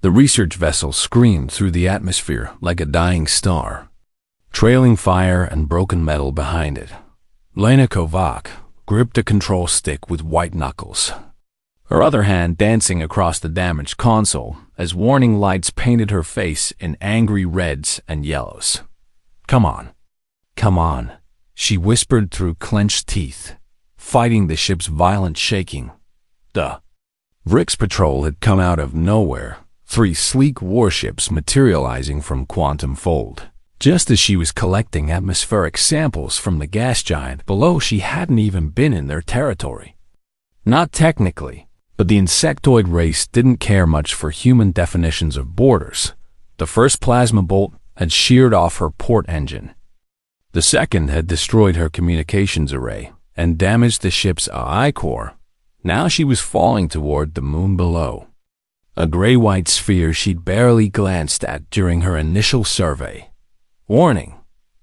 The research vessel screamed through the atmosphere like a dying star, trailing fire and broken metal behind it. Lena Kovac gripped a control stick with white knuckles, her other hand dancing across the damaged console as warning lights painted her face in angry reds and yellows. "Come on. Come on," she whispered through clenched teeth, fighting the ship's violent shaking. The Vrix patrol had come out of nowhere, 3 sleek warships materializing from quantum fold. Just as she was collecting atmospheric samples from the gas giant below, she hadn't even been in their territory. Not technically, but the insectoid race didn't care much for human definitions of borders. The first plasma bolt had sheared off her port engine. The second had destroyed her communications array and damaged the ship's AI core. Now she was falling toward the moon below, a gray-white sphere she'd barely glanced at during her initial survey. Warning: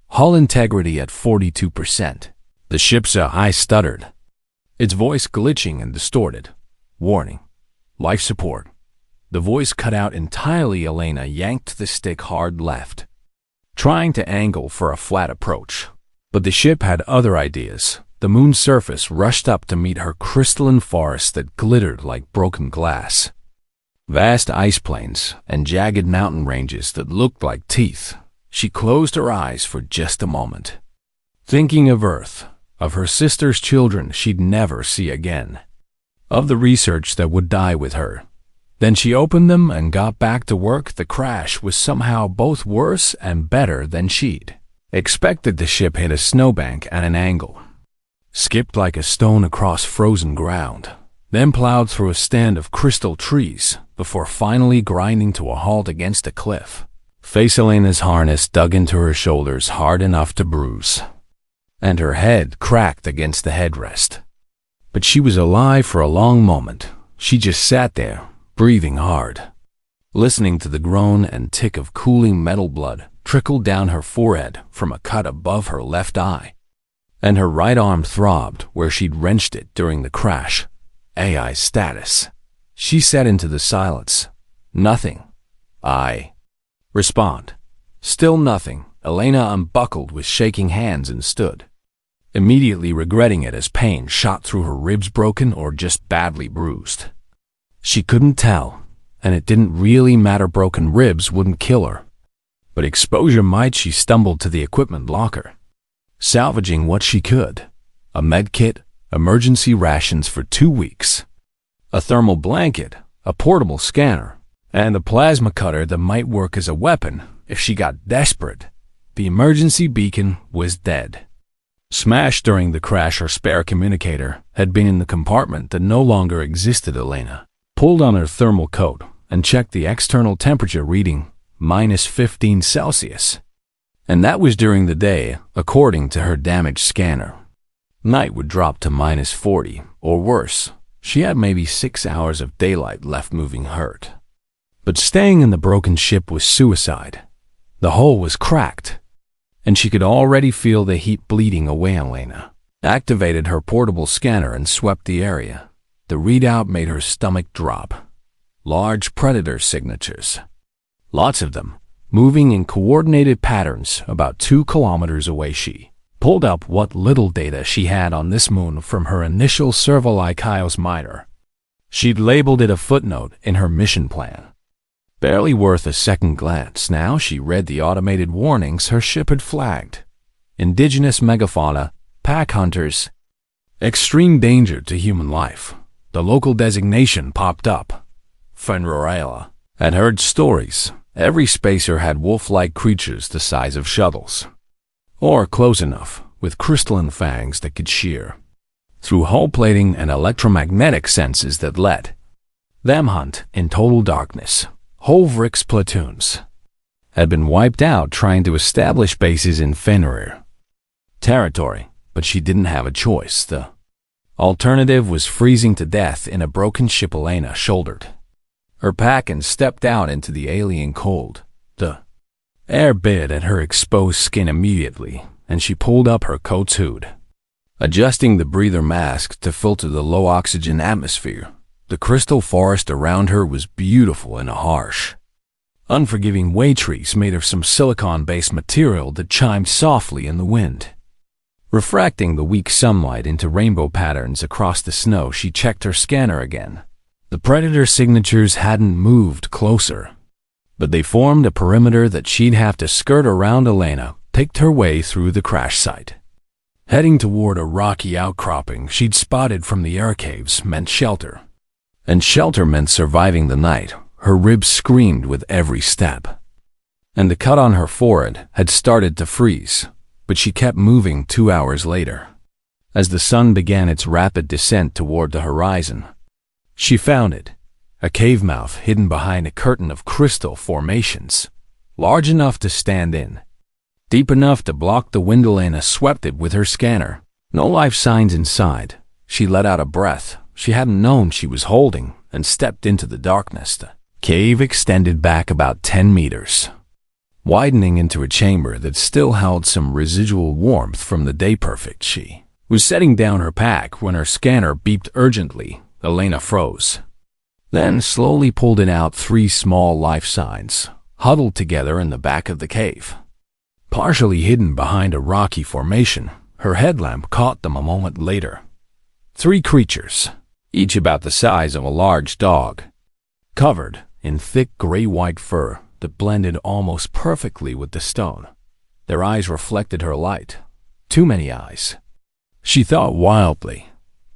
hull integrity at 42%. The ship's AI stuttered, its voice glitching and distorted. Warning: life support. The voice cut out entirely. Elena yanked the stick hard left, trying to angle for a flat approach. But the ship had other ideas. The moon's surface rushed up to meet her crystalline forest that glittered like broken glass. Vast ice plains and jagged mountain ranges that looked like teeth. She closed her eyes for just a moment, thinking of Earth, of her sister's children she'd never see again, of the research that would die with her. Then she opened them and got back to work. The crash was somehow both worse and better than she'd expected. The ship hit a snowbank at an angle, skipped like a stone across frozen ground, then plowed through a stand of crystal trees before finally grinding to a halt against a cliff. Face Elena's harness dug into her shoulders hard enough to bruise, and her head cracked against the headrest. But she was alive for a long moment. She just sat there, breathing hard, listening to the groan and tick of cooling metal blood trickle down her forehead from a cut above her left eye. And her right arm throbbed where she'd wrenched it during the crash. AI status. She said into the silence. Nothing. Respond. Still nothing. Elena unbuckled with shaking hands and stood, immediately regretting it as pain shot through her ribs, broken or just badly bruised. She couldn't tell, and it didn't really matter. Broken ribs wouldn't kill her, but exposure might. She stumbled to the equipment locker, salvaging what she could: a med kit, emergency rations for 2 weeks, a thermal blanket, a portable scanner, and a plasma cutter that might work as a weapon if she got desperate. The emergency beacon was dead. Smashed during the crash, her spare communicator had been in the compartment that no longer existed. Elena pulled on her thermal coat and checked the external temperature reading, -15°C. And that was during the day, according to her damaged scanner. Night would drop to -40, or worse. She had maybe 6 hours of daylight left. Moving hurt, but staying in the broken ship was suicide. The hull was cracked, and she could already feel the heat bleeding away. Elena activated her portable scanner and swept the area. The readout made her stomach drop. Large predator signatures, lots of them, moving in coordinated patterns about 2 kilometers away. She pulled up what little data she had on this moon from her initial Servolai miter. She'd labeled it a footnote in her mission plan. Barely worth a second glance. Now she read the automated warnings her ship had flagged. Indigenous megafauna, pack hunters, extreme danger to human life. The local designation popped up. Fenrorella had heard stories. Every spacer had wolf-like creatures the size of shuttles, or close enough, with crystalline fangs that could shear through hull plating and electromagnetic senses that let them hunt in total darkness. Whole Vrix platoons had been wiped out trying to establish bases in Fenrir territory, but she didn't have a choice. The alternative was freezing to death in a broken ship. Elena shouldered her pack and stepped out into the alien cold. The air bit at her exposed skin immediately, and she pulled up her coat's hood, adjusting the breather mask to filter the low oxygen atmosphere. The crystal forest around her was beautiful in a harsh, unforgiving way trees made of some silicon-based material that chimed softly in the wind. Refracting the weak sunlight into rainbow patterns across the snow, she checked her scanner again. The predator signatures hadn't moved closer, but they formed a perimeter that she'd have to skirt around. Elena picked her way through the crash site. Heading toward a rocky outcropping she'd spotted from the air caves meant shelter. And shelter meant surviving the night. Her ribs screamed with every step. And the cut on her forehead had started to freeze, but she kept moving 2 hours later. As the sun began its rapid descent toward the horizon, she found it, a cave mouth hidden behind a curtain of crystal formations, large enough to stand in, deep enough to block the wind. Elena swept it with her scanner. No life signs inside. She let out a breath she hadn't known she was holding and stepped into the darkness. The cave extended back about 10 meters, widening into a chamber that still held some residual warmth from the day. Perfect. She was setting down her pack when her scanner beeped urgently. Elena froze, then slowly pulled it out. 3 small life signs, huddled together in the back of the cave. Partially hidden behind a rocky formation, her headlamp caught them a moment later. 3 creatures, each about the size of a large dog, covered in thick gray-white fur that blended almost perfectly with the stone. Their eyes reflected her light. Too many eyes, she thought wildly,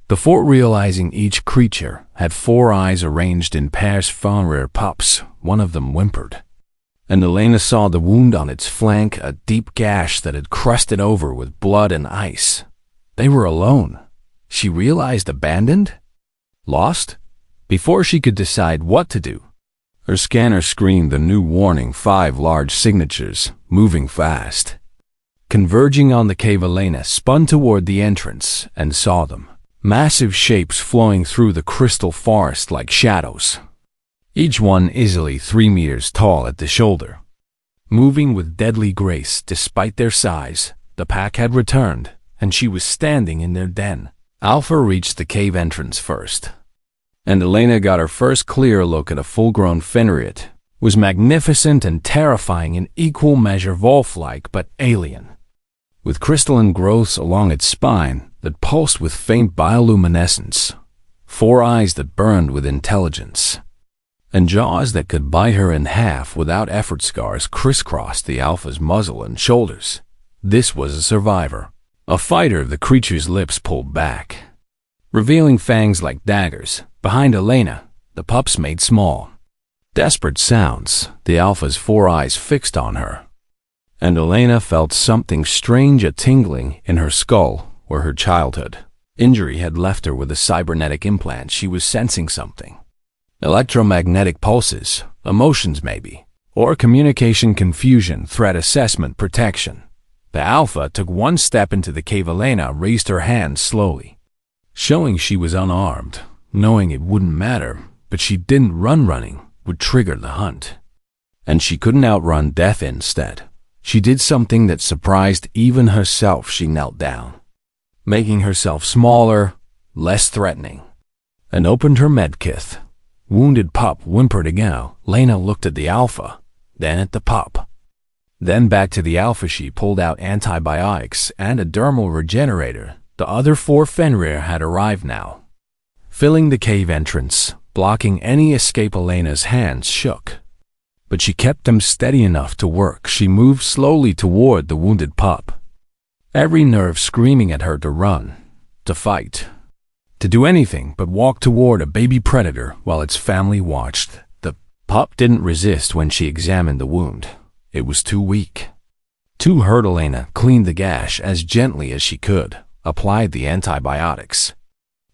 before realizing each creature had 4 eyes arranged in pairs. Fenrir Pups, one of them whimpered, and Elena saw the wound on its flank, a deep gash that had crusted over with blood and ice. They were alone. She realized abandoned? Lost? Before she could decide what to do, her scanner screened the new warning. 5 large signatures, moving fast, converging on the cave. Elena spun toward the entrance and saw them, massive shapes flowing through the crystal forest like shadows, each one easily 3 meters tall at the shoulder, moving with deadly grace. Despite their size, the pack had returned, and she was standing in their den. Alpha reached the cave entrance first, and Elena got her first clear look at a full-grown Fenrir. It was magnificent and terrifying in equal measure, wolf-like but alien, with crystalline growths along its spine that pulsed with faint bioluminescence, 4 eyes that burned with intelligence, and jaws that could bite her in half without effort. Scars crisscrossed the Alpha's muzzle and shoulders. This was a survivor, a fighter. The creature's lips pulled back, revealing fangs like daggers. Behind Elena, the pups made small, desperate sounds. The Alpha's 4 eyes fixed on her, and Elena felt something strange, a tingling in her skull where her childhood injury had left her with a cybernetic implant. She was sensing something. Electromagnetic pulses, emotions maybe, or communication confusion. Threat assessment, protection. The Alpha took 1 step into the cave. Elena raised her hand slowly, showing she was unarmed, knowing it wouldn't matter, but she didn't run. Running would trigger the hunt, and she couldn't outrun death. Instead, she did something that surprised even herself. She knelt down, making herself smaller, less threatening, and opened her medkit. Wounded pup whimpered again. Elena looked at the Alpha, then at the pup, then back to the Alpha. She pulled out antibiotics and a dermal regenerator. The other 4 Fenrir had arrived now, filling the cave entrance, blocking any escape. Elena's hands shook, but she kept them steady enough to work. She moved slowly toward the wounded pup, every nerve screaming at her to run, to fight, to do anything but walk toward a baby predator while its family watched. The pup didn't resist when she examined the wound. It was too weak, too hurt. Elena cleaned the gash as gently as she could, applied the antibiotics,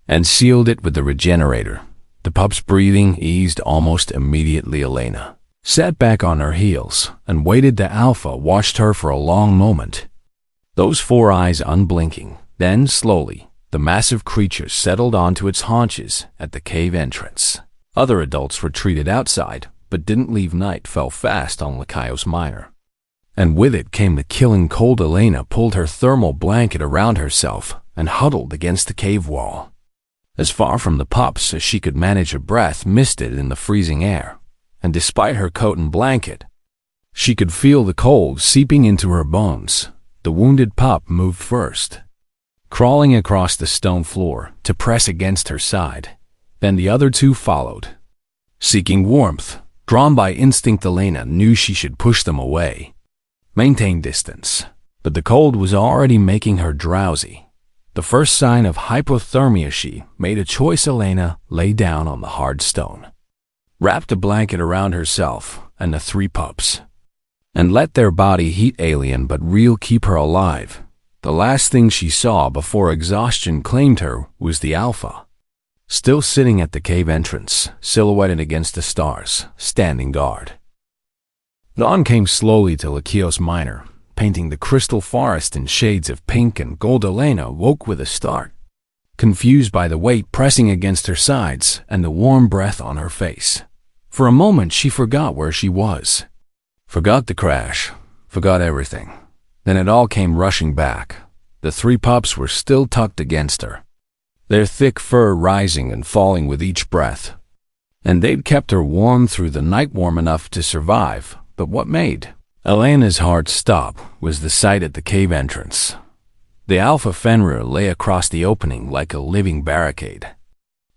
and sealed it with the regenerator. The pup's breathing eased almost immediately. Elena sat back on her heels and waited. The Alpha watched her for a long moment, those 4 eyes unblinking. Then, slowly, the massive creature settled onto its haunches at the cave entrance. Other adults retreated outside, but didn't leave. Night fell fast on Lycaios Minor, and with it came the killing cold. Elena pulled her thermal blanket around herself and huddled against the cave wall. As far from the pups as she could manage, her breath misted in the freezing air, and despite her coat and blanket, she could feel the cold seeping into her bones. The wounded pup moved first, crawling across the stone floor to press against her side. Then the other two followed, seeking warmth. Drawn by instinct, Elena knew she should push them away, maintain distance. But the cold was already making her drowsy. The first sign of hypothermia, she made a choice. Elena lay down on the hard stone, wrapped a blanket around herself and the three pups, and let their body heat, alien but real, keep her alive. The last thing she saw before exhaustion claimed her was the Alpha, still sitting at the cave entrance, silhouetted against the stars, standing guard. Dawn came slowly to Lakios Minor, painting the crystal forest in shades of pink and gold. Elena woke with a start, confused by the weight pressing against her sides and the warm breath on her face. For a moment she forgot where she was, forgot the crash, forgot everything. Then it all came rushing back. The three pups were still tucked against her, their thick fur rising and falling with each breath. And they'd kept her warm through the night, warm enough to survive. But what made Elena's heart stop was the sight at the cave entrance. The Alpha Fenrir lay across the opening like a living barricade,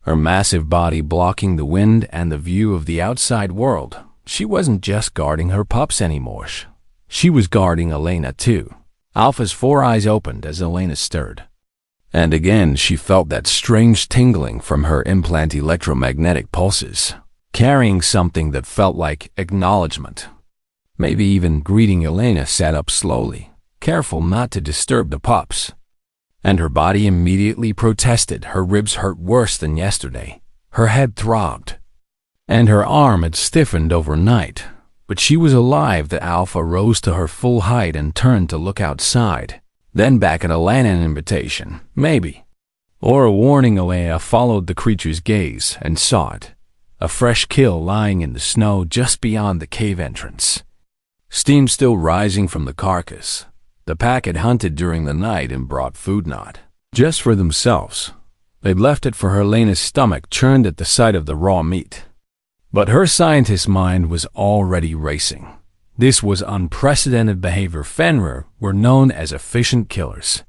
her massive body blocking the wind and the view of the outside world. She wasn't just guarding her pups anymore. She was guarding Elena too. Alpha's four eyes opened as Elena stirred, and again she felt that strange tingling from her implant electromagnetic pulses, carrying something that felt like acknowledgement, maybe even greeting. Elena sat up slowly, careful not to disturb the pups, and her body immediately protested. Her ribs hurt worse than yesterday, her head throbbed, and her arm had stiffened overnight. But she was alive. The Alpha rose to her full height and turned to look outside, then back at Elena. An invitation, maybe, or a warning. Elena followed the creature's gaze and saw it, a fresh kill lying in the snow just beyond the cave entrance, steam still rising from the carcass. The pack had hunted during the night and brought food not just for themselves. They'd left it for her. Elena's stomach churned at the sight of the raw meat, but her scientist mind was already racing. This was unprecedented behavior. Fenrir were known as efficient killers,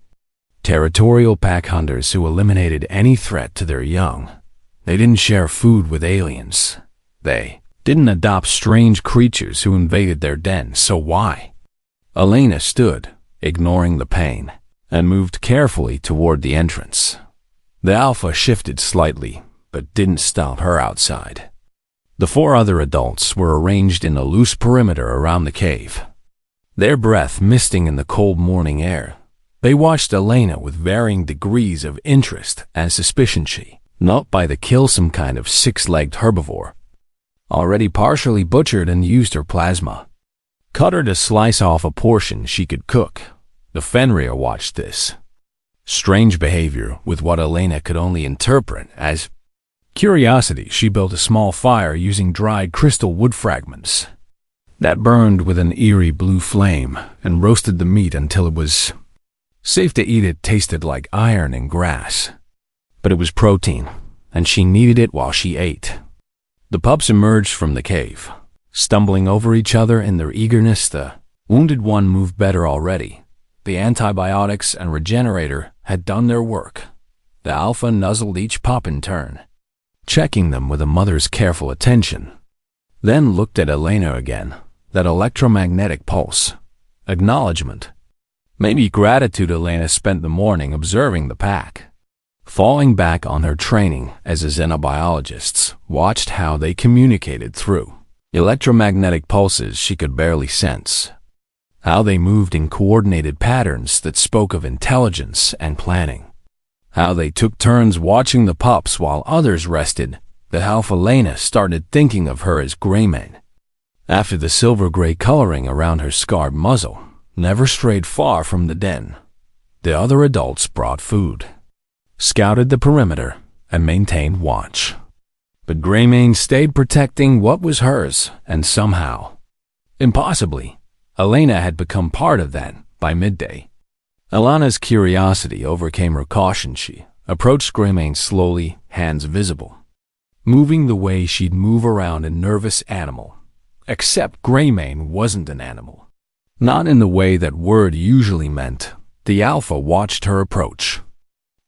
territorial pack hunters who eliminated any threat to their young. They didn't share food with aliens. They didn't adopt strange creatures who invaded their den. So why? Elena stood, ignoring the pain, and moved carefully toward the entrance. The Alpha shifted slightly, but didn't stop her outside. The four other adults were arranged in a loose perimeter around the cave, their breath misting in the cold morning air. They watched Elena with varying degrees of interest and suspicion. She not by the kill some kind of six-legged herbivore, already partially butchered, and used her plasma cutter to slice off a portion she could cook. The Fenrir watched this strange behavior with what Elena could only interpret as curiosity. She built a small fire using dried crystal wood fragments that burned with an eerie blue flame and roasted the meat until it was safe to eat. It tasted like iron and grass, but it was protein, and she needed it while she ate. The pups emerged from the cave, stumbling over each other in their eagerness. The wounded one moved better already. The antibiotics and regenerator had done their work. The Alpha nuzzled each pup in turn, checking them with a mother's careful attention, then looked at Elena again. That electromagnetic pulse, acknowledgement, maybe gratitude. Elena spent the morning observing the pack, falling back on her training as a xenobiologist, watched how they communicated through electromagnetic pulses she could barely sense, how they moved in coordinated patterns that spoke of intelligence and planning, how they took turns watching the pups while others rested. The Alpha Elena started thinking of her as Greymane, after the silver-gray coloring around her scarred muzzle never strayed far from the den. The other adults brought food, scouted the perimeter, and maintained watch. But Greymane stayed protecting what was hers, and somehow, impossibly, Elena had become part of that by midday. Elena's curiosity overcame her caution. She approached Greymane slowly, hands visible, moving the way she'd move around a nervous animal. Except Greymane wasn't an animal. Not in the way that word usually meant. The Alpha watched her approach.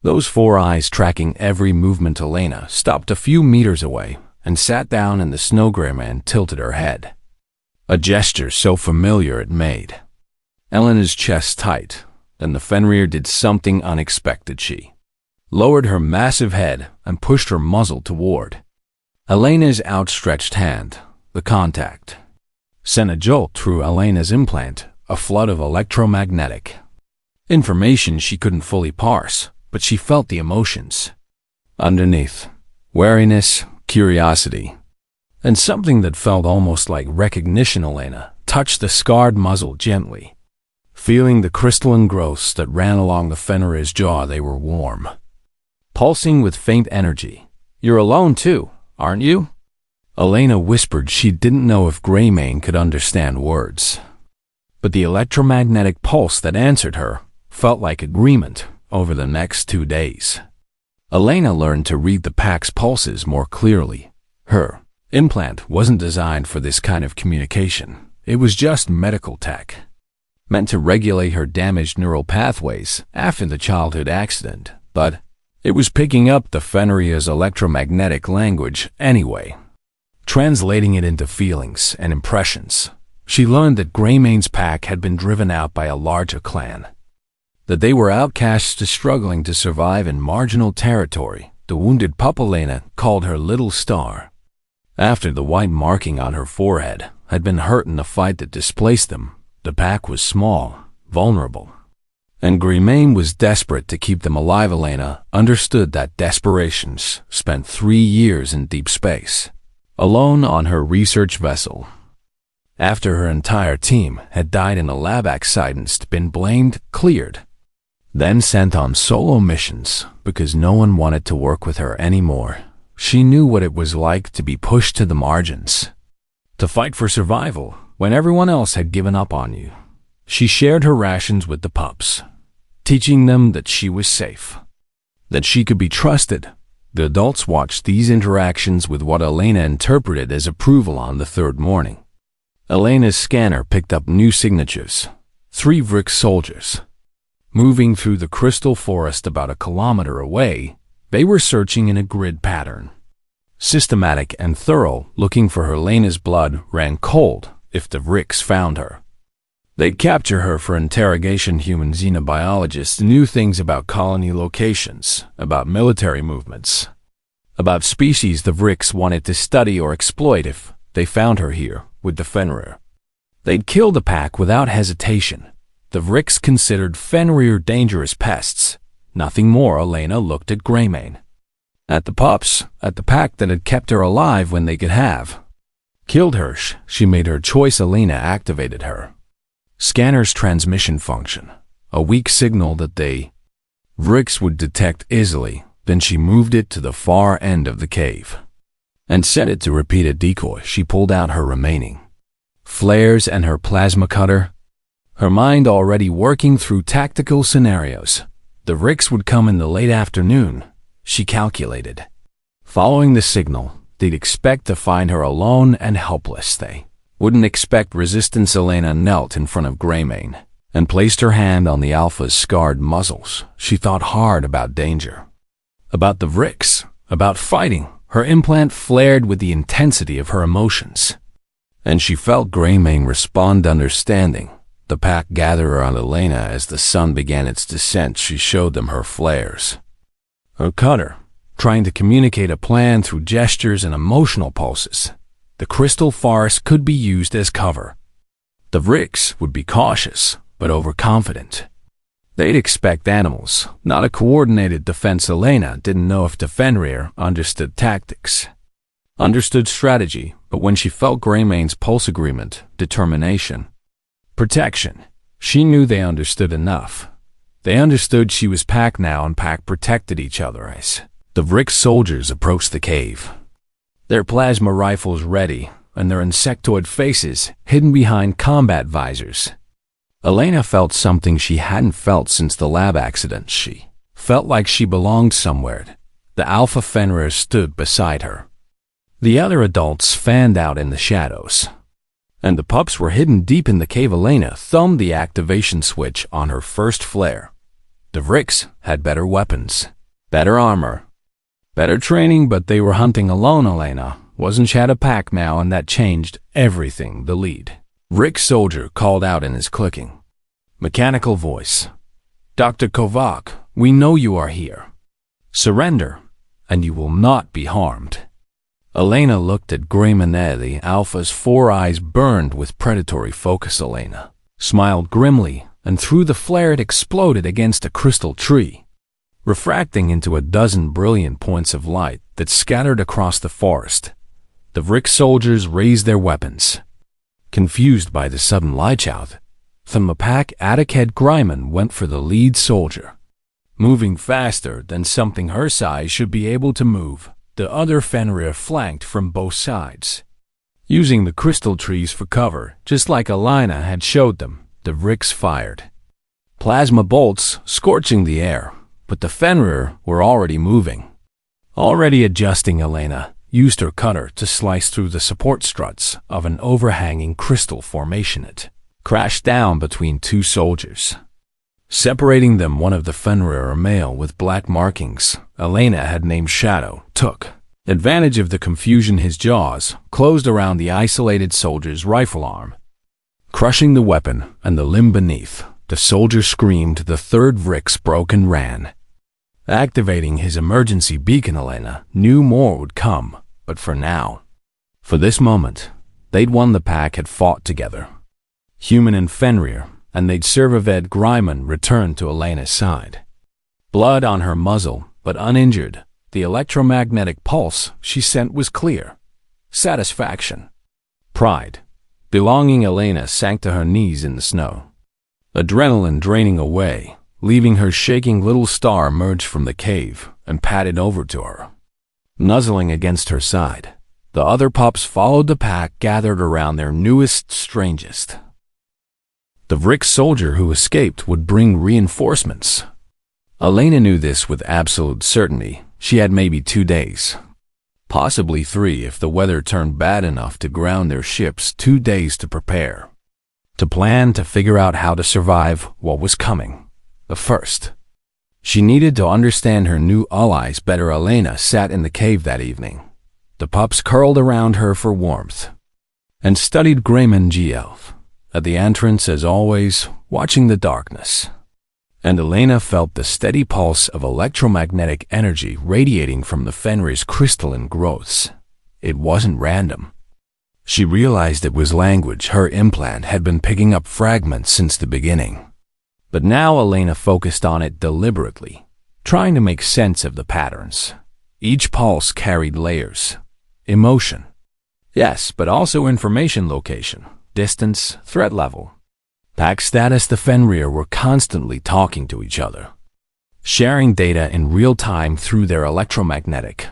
Those four eyes tracking every movement. Elena stopped a few meters away and sat down, and the snow Greymane tilted her head. A gesture so familiar it made Elena's chest tight. Then the Fenrir did something unexpected. She lowered her massive head and pushed her muzzle toward Elena's outstretched hand. The contact sent a jolt through Elena's implant, a flood of electromagnetic information she couldn't fully parse, but she felt the emotions underneath: wariness, curiosity, and something that felt almost like recognition. Elena touched the scarred muzzle gently, feeling the crystalline growths that ran along the Fenrir's jaw. They were warm, pulsing with faint energy. "You're alone too, aren't you?" Elena whispered. She didn't know if Greymane could understand words, but the electromagnetic pulse that answered her felt like agreement. Over the next 2 days, Elena learned to read the pack's pulses more clearly. Her implant wasn't designed for this kind of communication. It was just medical tech, meant to regulate her damaged neural pathways after the childhood accident, but it was picking up the Fenrir's electromagnetic language anyway, translating it into feelings and impressions. She learned that Greymane's pack had been driven out by a larger clan, that they were outcasts struggling to survive in marginal territory. The wounded pup Elena called her Little Star, after the white marking on her forehead had been hurt in the fight that displaced them. The pack was small, vulnerable, and Greymane was desperate to keep them alive. Elena understood that desperations. Spent 3 years in deep space, alone on her research vessel, after her entire team had died in a lab accident, been blamed, cleared, then sent on solo missions because no one wanted to work with her anymore. She knew what it was like to be pushed to the margins, to fight for survival when everyone else had given up on you. She shared her rations with the pups, teaching them that she was safe, that she could be trusted. The adults watched these interactions with what Elena interpreted as approval. On the 3rd morning, Elena's scanner picked up new signatures. 3 Vrix soldiers, moving through the crystal forest about a kilometer away. They were searching in a grid pattern, systematic and thorough, looking for her. Elena's blood ran cold. If the Vrix found her, they'd capture her for interrogation. Human xenobiologists knew things about colony locations, about military movements, about species the Vrix wanted to study or exploit. If they found her here with the Fenrir, they'd kill the pack without hesitation. The Vrix considered Fenrir dangerous pests, nothing more. Elena looked at Greymane, at the pups, at the pack that had kept her alive when they could have killed her. She made her choice. Elena activated her scanner's transmission function, a weak signal that they Vrix would detect easily. Then she moved it to the far end of the cave and set it to repeat a decoy. She pulled out her remaining flares and her plasma cutter, her mind already working through tactical scenarios. The Vrix would come in the late afternoon, she calculated. Following the signal, they'd expect to find her alone and helpless. They wouldn't expect resistance. Elena knelt in front of Greymane and placed her hand on the Alpha's scarred muzzles. She thought hard about danger, about the Vrix, about fighting. Her implant flared with the intensity of her emotions, and she felt Greymane respond understanding. The pack gathered around Elena as the sun began its descent. She showed them her flares, her cutter, trying to communicate a plan through gestures and emotional pulses. The crystal forest could be used as cover. The Vrix would be cautious, but overconfident. They'd expect animals, not a coordinated defense. Elena didn't know if the Fenrir understood tactics, understood strategy, but when she felt Greymane's pulse agreement, determination, protection, she knew they understood enough. They understood she was pack now, and pack protected each other. As the Vrix soldiers approached the cave, their plasma rifles ready and their insectoid faces hidden behind combat visors, Elena felt something she hadn't felt since the lab accident. She Felt like she belonged somewhere. The Alpha Fenrir stood beside her. The other adults fanned out in the shadows, and the pups were hidden deep in the cave. Elena thumbed the activation switch on her first flare. The Vricks had better weapons, better armor, better training, but they were hunting alone. Elena wasn't. She had a pack now, and that changed everything. The lead Vrick soldier called out in his clicking, mechanical voice. Dr. Kovac, we know you are here. Surrender, and you will not be harmed. Elena looked at Grayman. The Alpha's 4 eyes burned with predatory focus. Elena smiled grimly, and through the flare it exploded against a crystal tree, refracting into a dozen brilliant points of light that scattered across the forest. The Vrick soldiers raised their weapons. Confused by the sudden light-out, from the pack, Attichead Gryman went for the lead soldier. Moving faster than something her size should be able to move, the other Fenrir flanked from both sides. Using the crystal trees for cover, just like Elena had showed them, the Vricks fired plasma bolts, scorching the air, but the Fenrir were already moving. Already adjusting, Elena used her cutter to slice through the support struts of an overhanging crystal formation. It crashed down between 2 soldiers, separating them. One of the Fenrir, a male with black markings Elena had named Shadow, took advantage of the confusion. His jaws closed around the isolated soldier's rifle arm, crushing the weapon and the limb beneath. The soldier screamed. The third Vricks broke and ran. Activating his emergency beacon, Elena knew more would come, but for now, for this moment, they'd won. The pack had fought together, human and Fenrir, and they'd Servaved. Gryman returned to Elena's side, blood on her muzzle, but uninjured. The electromagnetic pulse she sent was clear. Satisfaction, pride, belonging. Elena sank to her knees in the snow, adrenaline draining away, leaving her shaking. Little Star emerged from the cave and padded over to her, nuzzling against her side. The other pups followed the pack, gathered around their newest, strangest. The Vrick soldier who escaped would bring reinforcements. Elena knew this with absolute certainty. She had maybe 2 days, possibly 3 if the weather turned bad enough to ground their ships. 2 days to prepare, to plan, to figure out how to survive what was coming. But first, she needed to understand her new allies better. Elena sat in the cave that evening. The pups curled around her for warmth and studied Grayman G-Elf at the entrance, as always, watching the darkness. And Elena felt the steady pulse of electromagnetic energy radiating from the Fenrir's crystalline growths. It wasn't random. She realized it was language. Her implant had been picking up fragments since the beginning. But now Elena focused on it deliberately, trying to make sense of the patterns. Each pulse carried layers. Emotion, yes, but also information: location, distance, threat level, pack status. The Fenrir were constantly talking to each other, sharing data in real time through their electromagnetic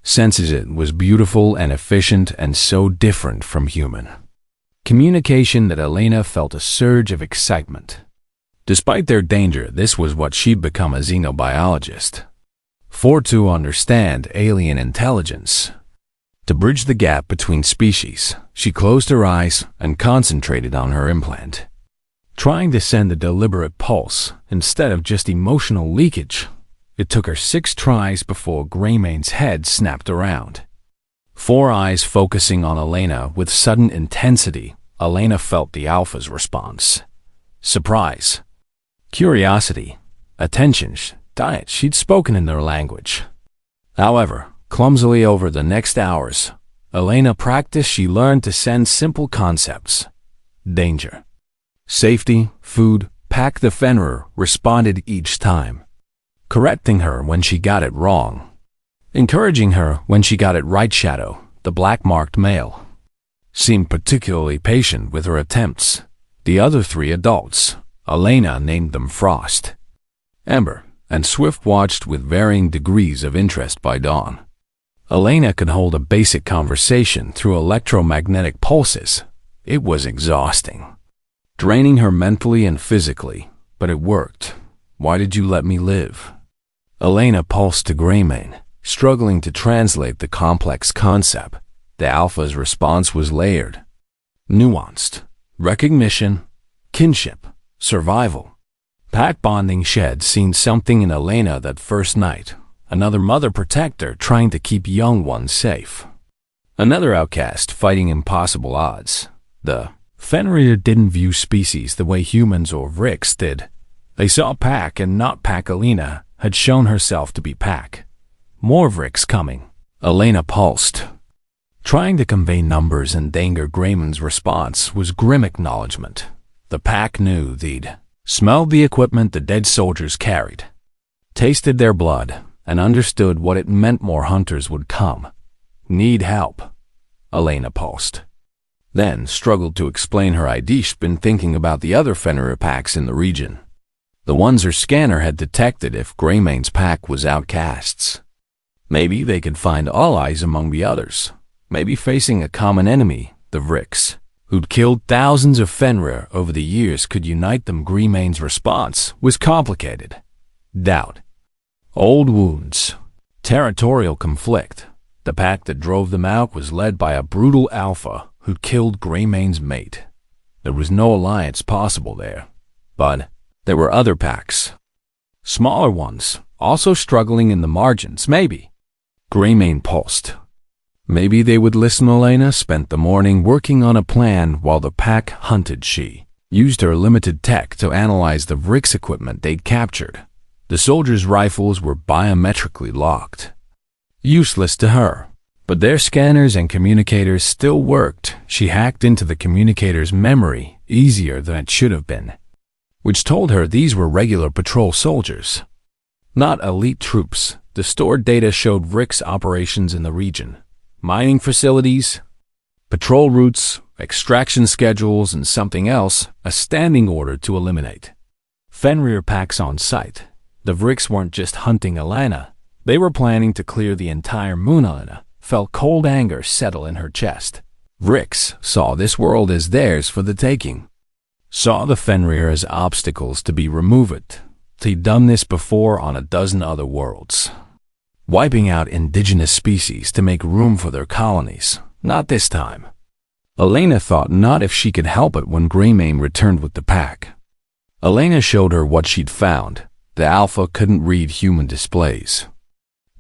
senses. It was beautiful and efficient, and so different from human communication that Elena felt a surge of excitement. Despite their danger, this was what she'd become: a xenobiologist. For to understand alien intelligence, to bridge the gap between species, she closed her eyes and concentrated on her implant, trying to send a deliberate pulse instead of just emotional leakage. It took her 6 tries before Grayman's head snapped around. 4 eyes focusing on Elena with sudden intensity. Elena felt the Alpha's response: surprise, curiosity, attention. Diet. She'd spoken in their language. However, clumsily over the next hours, Elena practiced. She learned to send simple concepts: danger, safety, food, pack. The Fenrir responded each time, correcting her when she got it wrong, encouraging her when she got it right. Shadow, the black-marked male, seemed particularly patient with her attempts. The other 3 adults, Elena named them Frost, Ember, and Swift, watched with varying degrees of interest. By dawn, Elena could hold a basic conversation through electromagnetic pulses. It was exhausting, draining her mentally and physically, but it worked. Why did you let me live? Elena pulsed to Greymane, struggling to translate the complex concept. The Alpha's response was layered, nuanced: recognition, kinship, survival. Pack bonding shed seen something in Elena that first night. Another mother protector trying to keep young ones safe. Another outcast fighting impossible odds. The Fenrir didn't view species the way humans or Vrix did. They saw Pack and not Pack. Elena had shown herself to be Pack. More Vrix coming. Elena pulsed, trying to convey numbers and danger. Greyman's response was grim acknowledgement. The Pack knew they'd smelled the equipment the dead soldiers carried, tasted their blood, and understood what it meant. More hunters would come. Need help. Elena pulsed, then struggled to explain her idea. She'd been thinking about the other Fenrir packs in the region. The ones her scanner had detected if Greymane's pack was outcasts. Maybe they could find allies among the others. Maybe facing a common enemy, the Vrix, who'd killed thousands of Fenrir over the years, could unite them. Greymane's response was complicated. Doubt. Old wounds. Territorial conflict. The pack that drove them out was led by a brutal alpha who'd killed Greymane's mate. There was no alliance possible there. But there were other packs. Smaller ones, also struggling in the margins. Maybe. Greymane pulsed. Maybe they would listen. Elena spent the morning working on a plan while the pack hunted. She used her limited tech to analyze the Vrix equipment they'd captured. The soldiers' rifles were biometrically locked. Useless to her, but their scanners and communicators still worked. She hacked into the communicator's memory easier than it should have been, which told her these were regular patrol soldiers, not elite troops. The stored data showed Vrix operations in the region, mining facilities, patrol routes, extraction schedules, and something else, a standing order to eliminate. Fenrir packs on site. The Vrix weren't just hunting Elena. They were planning to clear the entire moon. Elena felt cold anger settle in her chest. Vrix saw this world as theirs for the taking. Saw the Fenrir as obstacles to be removed. They'd done this before on a dozen other worlds, wiping out indigenous species to make room for their colonies. Not this time. Elena thought not if she could help it. When Greymane returned with the pack, Elena showed her what she'd found. The Alpha couldn't read human displays,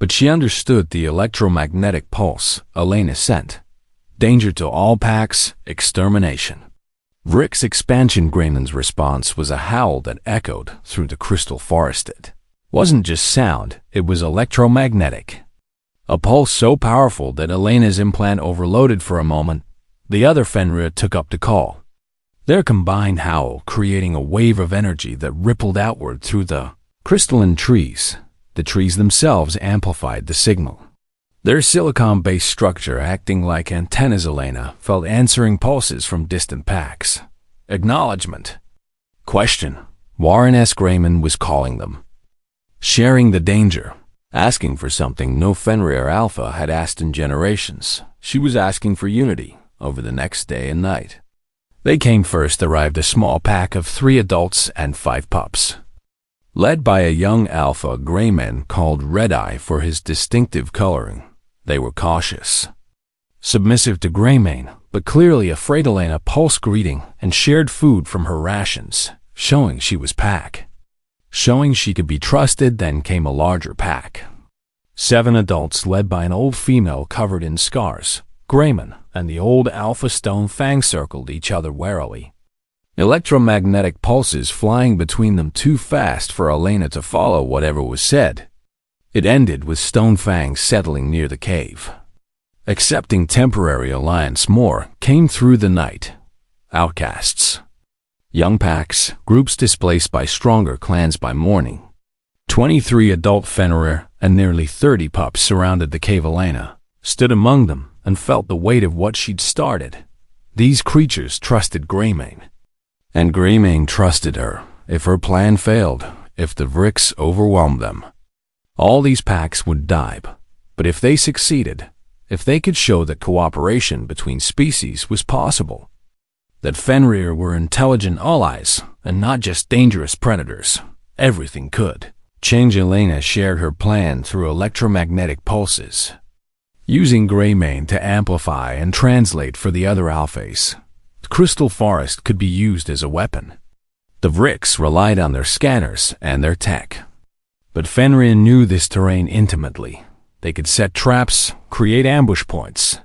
but she understood the electromagnetic pulse Elena sent. Danger to all packs, extermination. Vrix expansion. Greyman's response was a howl that echoed through the crystal forest. It wasn't just sound, it was electromagnetic. A pulse so powerful that Elena's implant overloaded for a moment. The other Fenrir took up the call, their combined howl creating a wave of energy that rippled outward through the crystalline trees. The trees themselves amplified the signal, their silicon-based structure acting like antennas. Elena felt answering pulses from distant packs. Acknowledgement. Question. Warren S. Greymane was calling them. Sharing the danger. Asking for something no Fenrir Alpha had asked in generations. She was asking for unity over the next day and night. They came first. Arrived a small pack of 3 adults and 5 pups, led by a young alpha Greymane called Red-Eye for his distinctive coloring. They were cautious, submissive to Greymane, but clearly afraid. Elena pulsed greeting and shared food from her rations, showing she was pack, showing she could be trusted. Then came a larger pack. 7 adults led by an old female covered in scars. Greymane and the old alpha stone fang circled each other warily, electromagnetic pulses flying between them too fast for Elena to follow whatever was said. It ended with Stone Fang settling near the cave, accepting temporary alliance. More came through the night. Outcasts, young packs, groups displaced by stronger clans by morning. 23 adult Fenrir and nearly 30 pups surrounded the cave. Elena stood among them and felt the weight of what she'd started. These creatures trusted Greymane, and Greymane trusted her. If her plan failed, if the Vrix overwhelmed them, all these packs would die. But if they succeeded, if they could show that cooperation between species was possible, that Fenrir were intelligent allies and not just dangerous predators, everything could. Change Elena shared her plan through electromagnetic pulses, using Greymane to amplify and translate for the other alphas. The crystal forest could be used as a weapon. The Vrix relied on their scanners and their tech. But Fenrir knew this terrain intimately. They could set traps, create ambush points,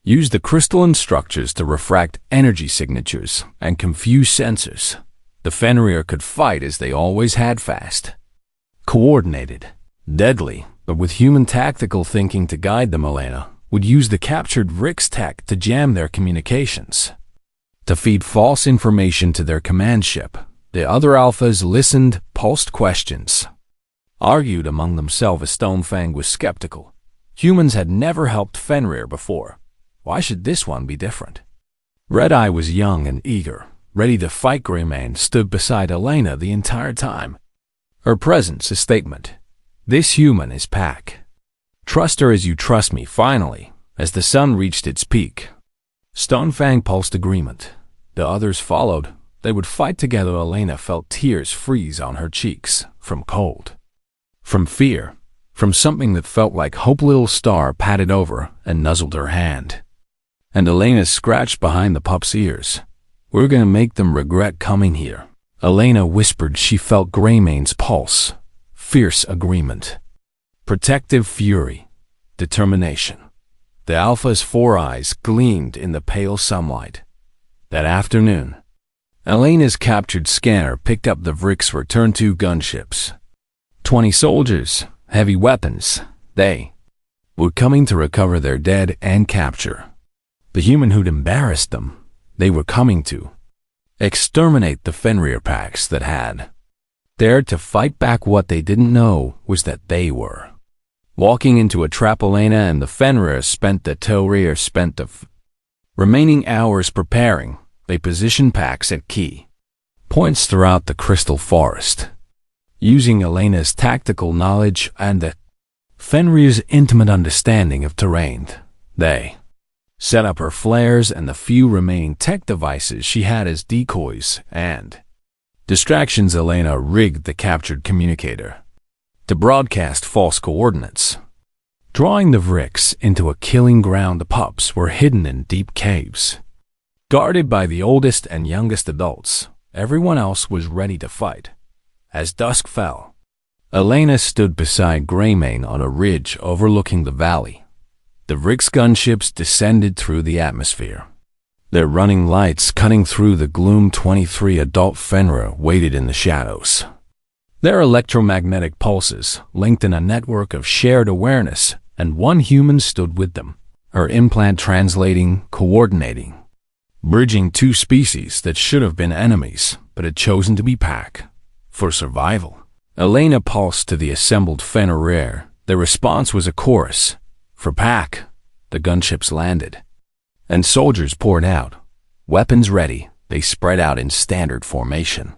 use the crystalline structures to refract energy signatures and confuse sensors. The Fenrir could fight as they always had, fast, coordinated, deadly, but with human tactical thinking to guide them. Elena would use the captured Vrix tech to jam their communications, to feed false information to their command ship. The other alphas listened, posed questions, argued among themselves. Stonefang was skeptical. Humans had never helped Fenrir before. Why should this one be different? Red-Eye was young and eager, ready to fight. Greymane stood beside Elena the entire time. Her presence a statement. This human is Pack. Trust her as you trust me. Finally, as the sun reached its peak, Stonefang pulsed agreement. The others followed. They would fight together. Elena felt tears freeze on her cheeks, from cold, from fear, from something that felt like hope. Little Star patted over and nuzzled her hand, and Elena scratched behind the pup's ears. We're gonna make them regret coming here, Elena whispered. She felt Greymane's pulse. Fierce agreement, protective fury, determination. The Alpha's 4 eyes gleamed in the pale sunlight. That afternoon, Elena's captured scanner picked up the Vrix return 2 gunships. 20 soldiers, heavy weapons. They were coming to recover their dead and capture the human who'd embarrassed them. They were coming to exterminate the Fenrir packs that had dared to fight back. What they didn't know was that they were walking into a trap. Elena and the Fenrir spent the remaining hours preparing. They positioned packs at key points throughout the crystal forest. Using Elena's tactical knowledge and the Fenrir's intimate understanding of terrain, they set up her flares and the few remaining tech devices she had as decoys and distractions. Elena rigged the captured communicator to broadcast false coordinates, drawing the Vrix into a killing ground. The Pups were hidden in deep caves, guarded by the oldest and youngest adults. Everyone else was ready to fight. As dusk fell, Elena stood beside Greymane on a ridge overlooking the valley. The Vrix gunships descended through the atmosphere, their running lights cutting through the gloom. 23 adult Fenrir waited in the shadows, their electromagnetic pulses linked in a network of shared awareness, and one human stood with them, her implant translating, coordinating, bridging 2 species that should have been enemies but had chosen to be Pack for survival. Elena pulsed to the assembled Fenrir. The response was a chorus. For Pack, the gunships landed, and soldiers poured out. Weapons ready, they spread out in standard formation,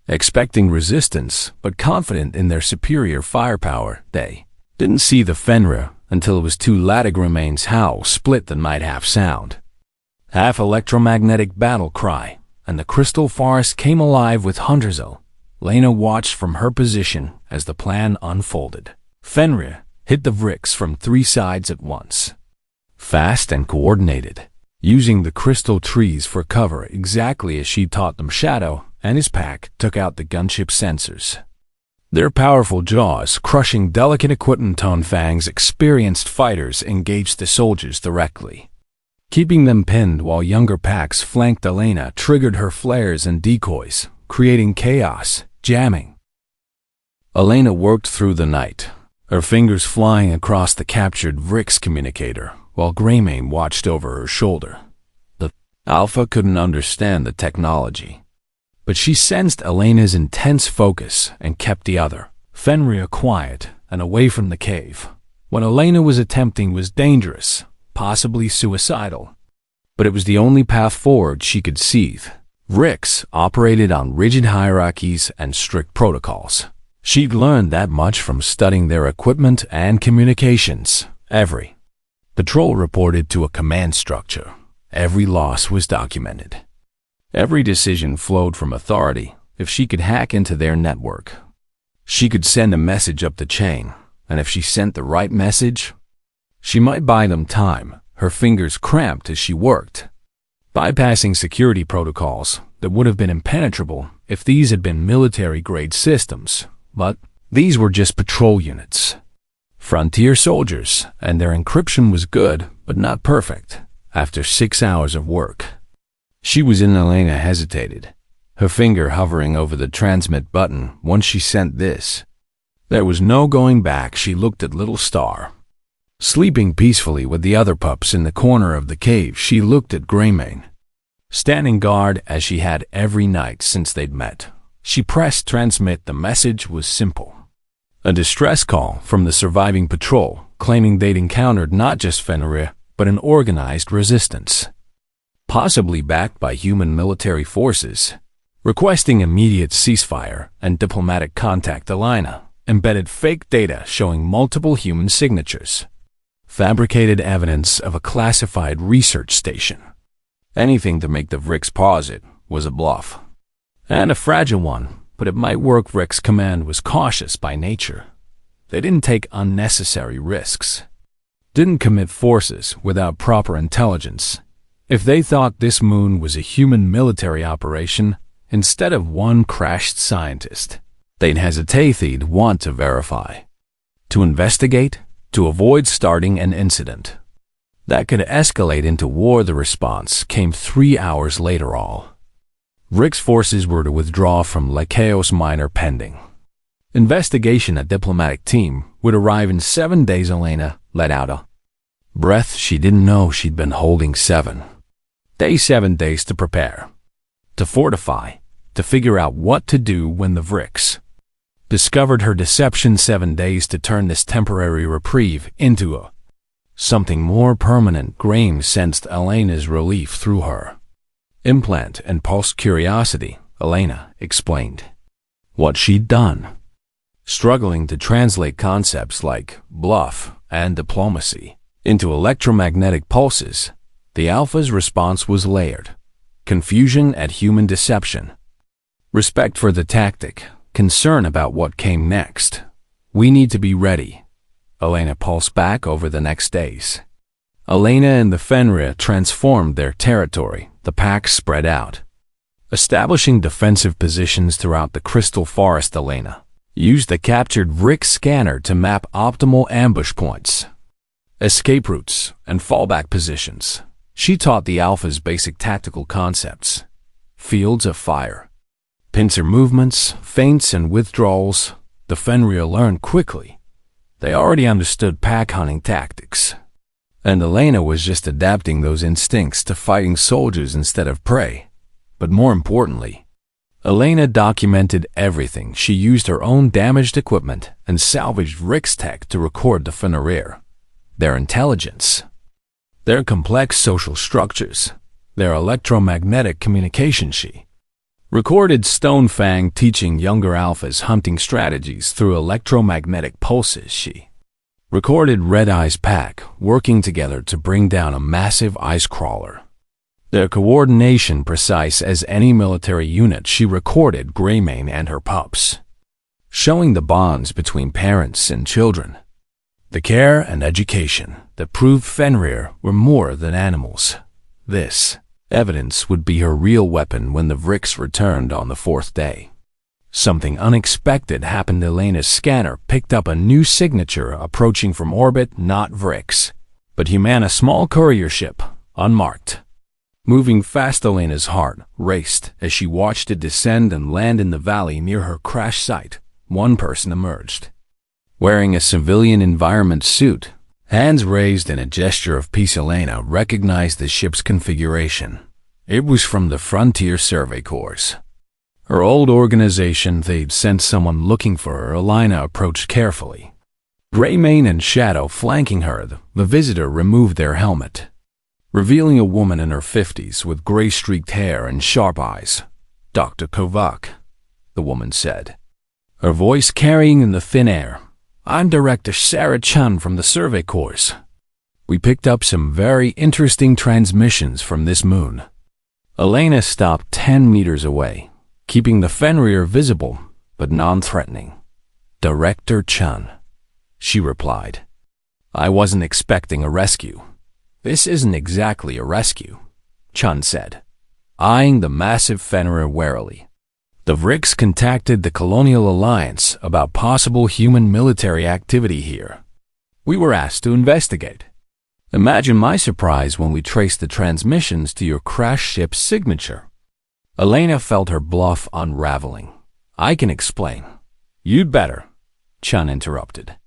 expecting resistance but confident in their superior firepower. They didn't see the Fenrir until it was too late. Greymane's howl split the night-half sound, half electromagnetic battle cry, and the crystal forest came alive with hunters. Elena watched from her position as the plan unfolded. Fenrir hit the Vrix from 3 sides at once, fast and coordinated, using the crystal trees for cover exactly as she taught them. Shadow and his pack took out the gunship sensors, their powerful jaws crushing delicate equipment. Fang's experienced fighters engaged the soldiers directly, keeping them pinned while younger packs flanked. Elena triggered her flares and decoys, creating chaos, jamming. Elena worked through the night, her fingers flying across the captured Vrix communicator, while Greymane watched over her shoulder. The Alpha couldn't understand the technology, but she sensed Elena's intense focus and kept the other Fenrir quiet and away from the cave. What Elena was attempting was dangerous, possibly suicidal, but it was the only path forward she could see. Vrix operated on rigid hierarchies and strict protocols. She'd learned that much from studying their equipment and communications. Every patrol reported to a command structure. Every loss was documented. Every decision flowed from authority. If she could hack into their network, She could send a message up the chain, and if she sent the right message, she might buy them time. Her fingers cramped as she worked, bypassing security protocols that would have been impenetrable if these had been military-grade systems. But these were just patrol units, frontier soldiers, and their encryption was good, but not perfect. After 6 hours of work, she was in. Elena hesitated, her finger hovering over the transmit button. Once she sent this, there was no going back. She looked at little Star, sleeping peacefully with the other pups in the corner of the cave. She looked at Greymane, standing guard as she had every night since they'd met. She pressed transmit. The message was simple. A distress call from the surviving patrol, claiming they'd encountered not just Fenrir, but an organized resistance, possibly backed by human military forces, requesting immediate ceasefire and diplomatic contact. Elena embedded fake data showing multiple human signatures, fabricated evidence of a classified research station. Anything to make the Vrix pause it was a bluff, and a fragile one, but it might work. Vrix command was cautious by nature. They didn't take unnecessary risks, didn't commit forces without proper intelligence. If they thought this moon was a human military operation instead of one crashed scientist, they'd hesitate. They'd want to verify, to investigate, to avoid starting an incident that could escalate into war. The response came 3 hours later. All Vrix forces were to withdraw from Lachaos Minor pending investigation. A diplomatic team would arrive in 7 days. Elena let out a breath. She didn't know she'd been holding 7 days to prepare, to fortify, to figure out what to do when the Vrix discovered her deception. 7 days to turn this temporary reprieve into something more permanent. Graham sensed Elena's relief through her implant and pulsed curiosity. Elena explained what she'd done, struggling to translate concepts like bluff and diplomacy into electromagnetic pulses. The Alpha's response was layered: confusion at human deception, respect for the tactic, concern about what came next. We need to be ready. Elena pulsed back. Over the next days, Elena and the Fenrir transformed their territory. The pack spread out, establishing defensive positions throughout the Crystal Forest. Elena used the captured Vrix scanner to map optimal ambush points, escape routes, and fallback positions. She taught the Alphas basic tactical concepts: fields of fire, pincer movements, feints, and withdrawals. The Fenrir learned quickly. They already understood pack hunting tactics, and Elena was just adapting those instincts to fighting soldiers instead of prey. But more importantly, Elena documented everything. She used her own damaged equipment and salvaged Vrix tech to record the Fenrir, their intelligence, their complex social structures, their electromagnetic communication. She recorded Stonefang teaching younger Alphas hunting strategies through electromagnetic pulses. She recorded Red Eye's pack working together to bring down a massive ice crawler, their coordination precise as any military unit. She recorded Greymane and her pups, showing the bonds between parents and children, the care and education that proved Fenrir were more than animals. This evidence would be her real weapon when the Vrix returned on the 4th day. Something unexpected happened. Elena's scanner picked up a new signature approaching from orbit, not Vrix, but Humana, small courier ship, unmarked. Moving fast, Elena's heart raced as she watched it descend and land in the valley near her crash site. One person emerged, wearing a civilian environment suit, hands raised in a gesture of peace. Elena recognized the ship's configuration. It was from the Frontier Survey Corps, her old organization. They'd sent someone looking for her. Elena approached carefully, Greymane and Shadow flanking her. The visitor removed their helmet, revealing a woman in her 50s with gray-streaked hair and sharp eyes. "Dr. Kovac," the woman said, her voice carrying in the thin air. "I'm Director Sarah Chun from the Survey Corps. We picked up some very interesting transmissions from this moon." Elena stopped 10 meters away, keeping the Fenrir visible but non-threatening. Director Chun, she replied. I wasn't expecting a rescue. This isn't exactly a rescue, Chun said, eyeing the massive Fenrir warily. The Vrix contacted the Colonial Alliance about possible human military activity here. We were asked to investigate. Imagine my surprise when we traced the transmissions to your crash ship's signature. Elena felt her bluff unraveling. I can explain. You'd better, Chun interrupted.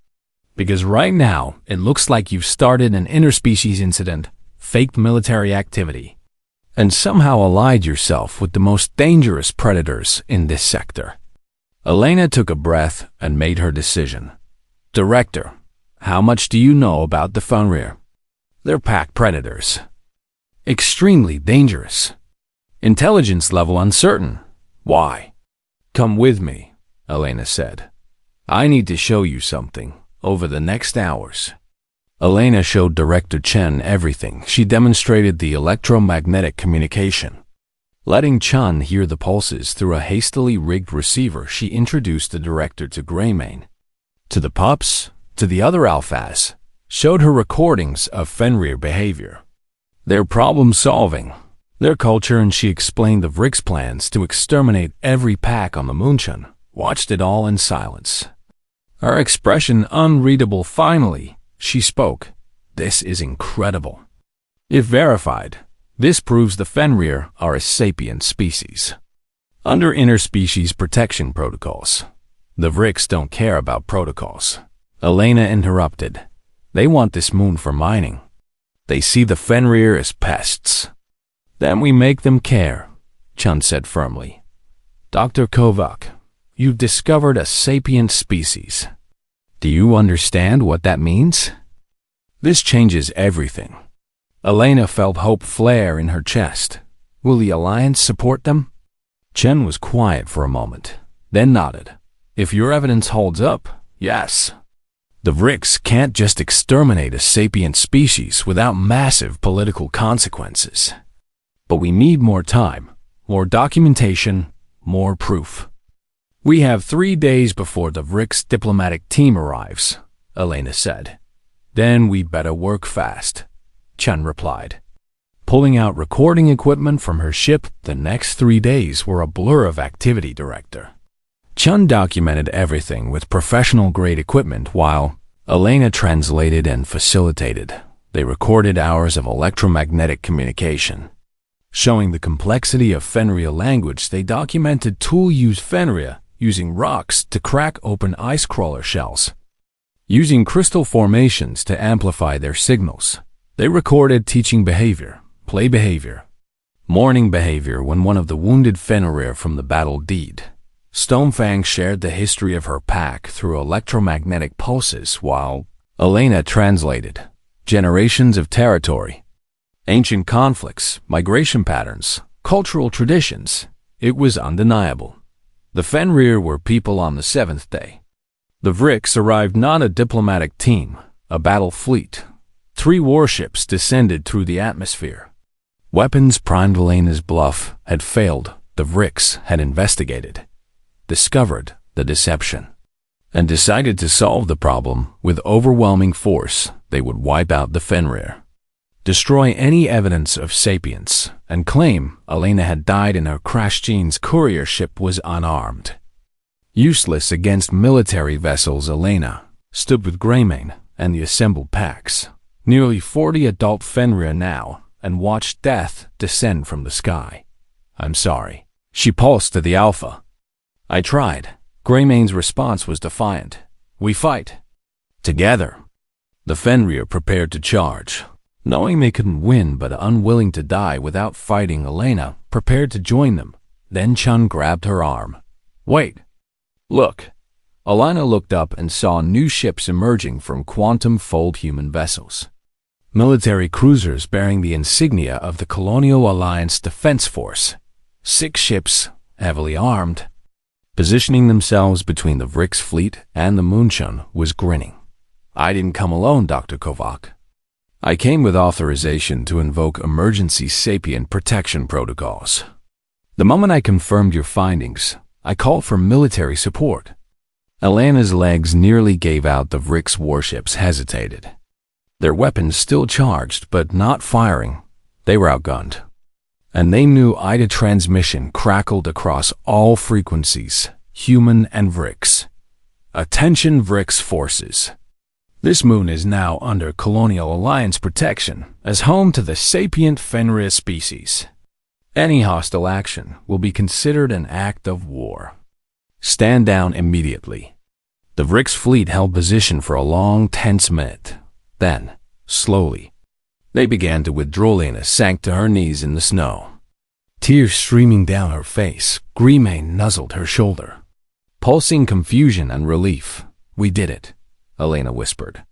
Because right now, it looks like you've started an interspecies incident, faked military activity, and somehow allied yourself with the most dangerous predators in this sector. Elena took a breath and made her decision. Director, how much do you know about the Fenrir? They're pack predators. Extremely dangerous. Intelligence level uncertain. Why? Come with me, Elena said. I need to show you something over the next hours. Elena showed Director Chen everything. She demonstrated the electromagnetic communication. Letting Chun hear the pulses through a hastily rigged receiver, she introduced the director to Greymane, to the Pups, to the other alphas, showed her recordings of Fenrir behavior, their problem-solving, their culture, and she explained the Vrix plans to exterminate every pack on the Moonshun. Watched it all in silence. Her expression unreadable. Finally, she spoke. This is incredible. If verified, this proves the Fenrir are a sapient species. Under interspecies protection protocols, the Vrix don't care about protocols. Elena interrupted. They want this moon for mining. They see the Fenrir as pests. Then we make them care, Chun said firmly. Dr. Kovac, you've discovered a sapient species. Do you understand what that means? This changes everything. Elena felt hope flare in her chest. Will the Alliance support them? Chen was quiet for a moment, then nodded. If your evidence holds up, yes. The Vrix can't just exterminate a sapient species without massive political consequences. But we need more time, more documentation, more proof. We have 3 days before the Vrix diplomatic team arrives, Elena said. Then we better work fast, Chun replied. Pulling out recording equipment from her ship, the next 3 days were a blur of activity, Director. Chun documented everything with professional-grade equipment while Elena translated and facilitated. They recorded hours of electromagnetic communication. Showing the complexity of Fenrir language, they documented tool use Fenrir using rocks to crack open ice crawler shells. Using crystal formations to amplify their signals, they recorded teaching behavior, play behavior, mourning behavior when one of the wounded Fenrir from the battle died. Stonefang shared the history of her pack through electromagnetic pulses while Elena translated generations of territory, ancient conflicts, migration patterns, cultural traditions. It was undeniable. The Fenrir were people on the 7th day. The Vrix arrived not a diplomatic team, a battle fleet. 3 warships descended through the atmosphere. Weapons primed. Elena's bluff had failed. The Vrix had investigated, discovered the deception, and decided to solve the problem with overwhelming force. They would wipe out the Fenrir, destroy any evidence of sapience, and claim Elena had died in her crash. Jean's courier ship was unarmed. Useless against military vessels, Elena stood with Greymane and the assembled packs, nearly 40 adult Fenrir now, and watched death descend from the sky. I'm sorry, she pulsed to the Alpha. I tried. Greymane's response was defiant. We fight. Together. The Fenrir prepared to charge, knowing they couldn't win but unwilling to die without fighting. Elena prepared to join them. Then Chun grabbed her arm. Wait. Look. Elena looked up and saw new ships emerging from quantum-fold human vessels. Military cruisers bearing the insignia of the Colonial Alliance Defense Force. 6 ships, heavily armed. Positioning themselves between the Vrix fleet and the Moonshun was grinning. I didn't come alone, Dr. Kovac. I came with authorization to invoke emergency sapient protection protocols. The moment I confirmed your findings, I called for military support. Elena's legs nearly gave out. The Vrix warships hesitated. Their weapons still charged, but not firing. They were outgunned. And they knew Ida transmission crackled across all frequencies, human and Vrix. Attention Vrix forces. This moon is now under Colonial Alliance protection as home to the sapient Fenrir species. Any hostile action will be considered an act of war. Stand down immediately. The Vrix fleet held position for a long, tense minute. Then, slowly, they began to withdraw. Lena sank to her knees in the snow. Tears streaming down her face, Greymane nuzzled her shoulder. Pulsing confusion and relief. "We did it," Elena whispered,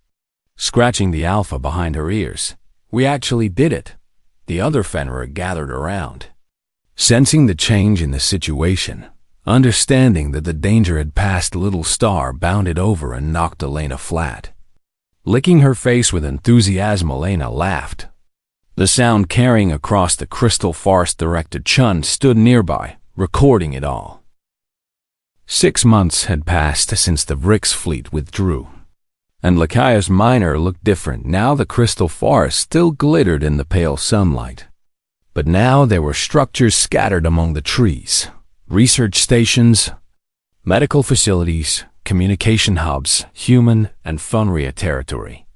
scratching the alpha behind her ears. "We actually did it." The other Fenrir gathered around, sensing the change in the situation. Understanding that the danger had passed, Little Star bounded over and knocked Elena flat. Licking her face with enthusiasm, Elena laughed. The sound carrying across the crystal forest. Director Chun stood nearby, recording it all. 6 months had passed since the Vrix fleet withdrew, and Lakias Minor looked different. Now the crystal forest still glittered in the pale sunlight, but now there were structures scattered among the trees. Research stations, medical facilities, communication hubs, human and Funria territory.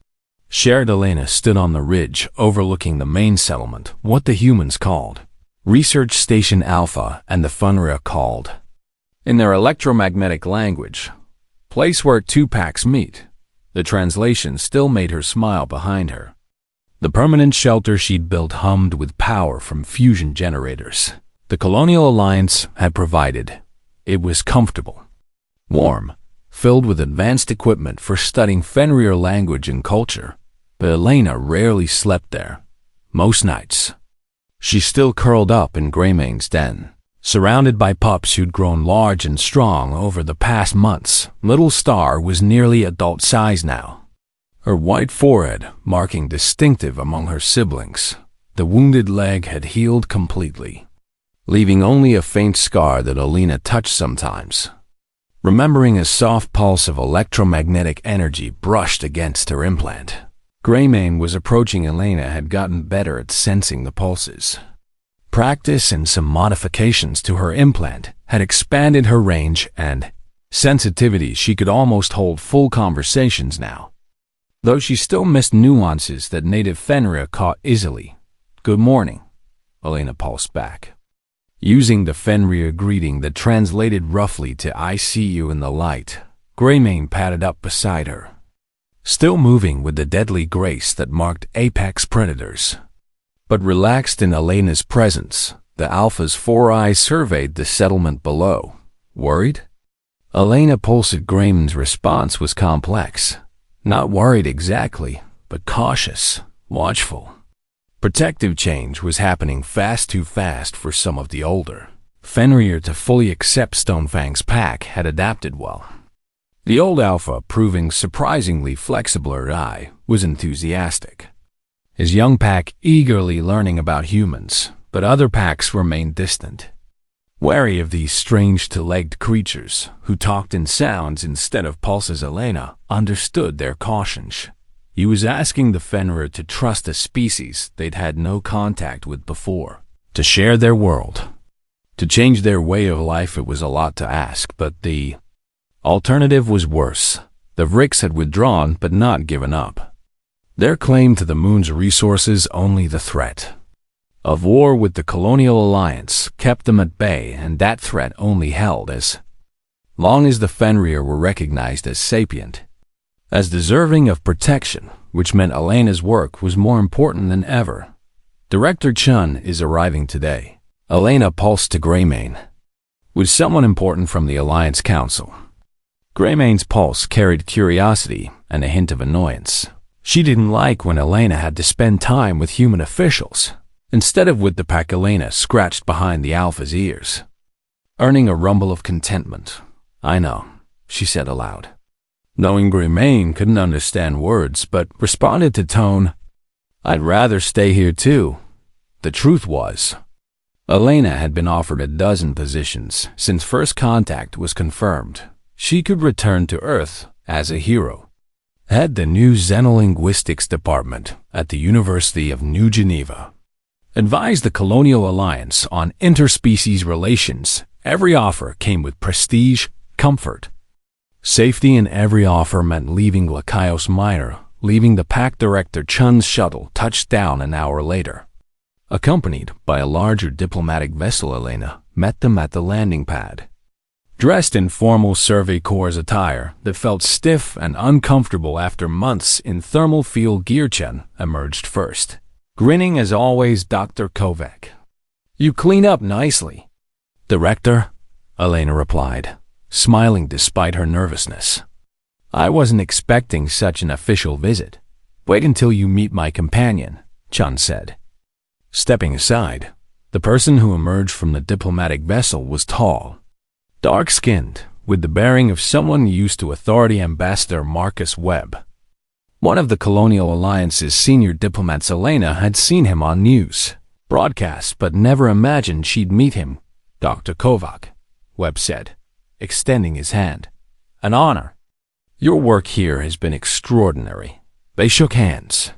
Shared Elena stood on the ridge overlooking the main settlement, what the humans called Research Station Alpha and the Funria called, in their electromagnetic language, place where two packs meet. The translation still made her smile behind her. The permanent shelter she'd built hummed with power from fusion generators. The Colonial Alliance had provided. It was comfortable, warm, filled with advanced equipment for studying Fenrir language and culture. But Elena rarely slept there. Most nights, she still curled up in Greymane's den, surrounded by pups who'd grown large and strong over the past months. Little Star was nearly adult size now, her white forehead marking distinctive among her siblings. The wounded leg had healed completely, leaving only a faint scar that Elena touched sometimes, remembering a soft pulse of electromagnetic energy brushed against her implant. Greymane was approaching. Elena had gotten better at sensing the pulses. Practice and some modifications to her implant had expanded her range and sensitivity. She could almost hold full conversations now, though she still missed nuances that native Fenrir caught easily. "Good morning," Elena pulsed back, using the Fenrir greeting that translated roughly to "I see you in the light." Greymane padded up beside her, still moving with the deadly grace that marked apex predators. But relaxed in Elena's presence, the Alpha's 4 eyes surveyed the settlement below. "Worried?" Elena pulsed. Greymane's response was complex. Not worried exactly, but cautious, watchful. Protective change was happening fast, too fast for some of the older Fenrir to fully accept. Stonefang's pack had adapted well. The old Alpha, proving surprisingly flexible, her eye was enthusiastic. His young pack eagerly learning about humans, but other packs remained distant, wary of these strange two-legged creatures who talked in sounds instead of pulses. Elena understood their cautions. He was asking the Fenrir to trust a species they'd had no contact with before, to share their world, to change their way of life. It was a lot to ask, but the alternative was worse. The Vrix had withdrawn but not given up. Their claim to the moon's resources, only the threat of war with the Colonial Alliance, kept them at bay, and that threat only held as long as the Fenrir were recognized as sapient, as deserving of protection, which meant Elena's work was more important than ever. "Director Chun is arriving today," Elena pulsed to Greymane. "Was someone important from the Alliance Council?" Greymane's pulse carried curiosity and a hint of annoyance. She didn't like when Elena had to spend time with human officials instead of with the pack. Elena scratched behind the Alpha's ears, earning a rumble of contentment. "I know," she said aloud, knowing Greymane couldn't understand words but responded to tone. "I'd rather stay here too." The truth was, Elena had been offered a dozen positions since first contact was confirmed. she could return to Earth as a hero. Head the new Xenolinguistics department at the University of New Geneva. Advise the Colonial Alliance on interspecies relations. Every offer came with prestige, comfort. Safety in every offer meant leaving Lacaios Minor, leaving the Pack Director Chun's shuttle touched down an hour later. Accompanied by a larger diplomatic vessel, Elena met them at the landing pad. Dressed in formal Survey Corps attire that felt stiff and uncomfortable after months in thermal field gear, Chen emerged first. Grinning as always, Dr. Kovac. "You clean up nicely." "Director," Elena replied, smiling despite her nervousness. "I wasn't expecting such an official visit. Wait until you meet my companion," Chun said. Stepping aside, the person who emerged from the diplomatic vessel was tall, dark-skinned, with the bearing of someone used to authority. Ambassador Marcus Webb. One of the Colonial Alliance's senior diplomats. Elena had seen him on news broadcasts, but never imagined she'd meet him. "Dr. Kovac," Webb said, extending his hand. "An honor. Your work here has been extraordinary." They shook hands,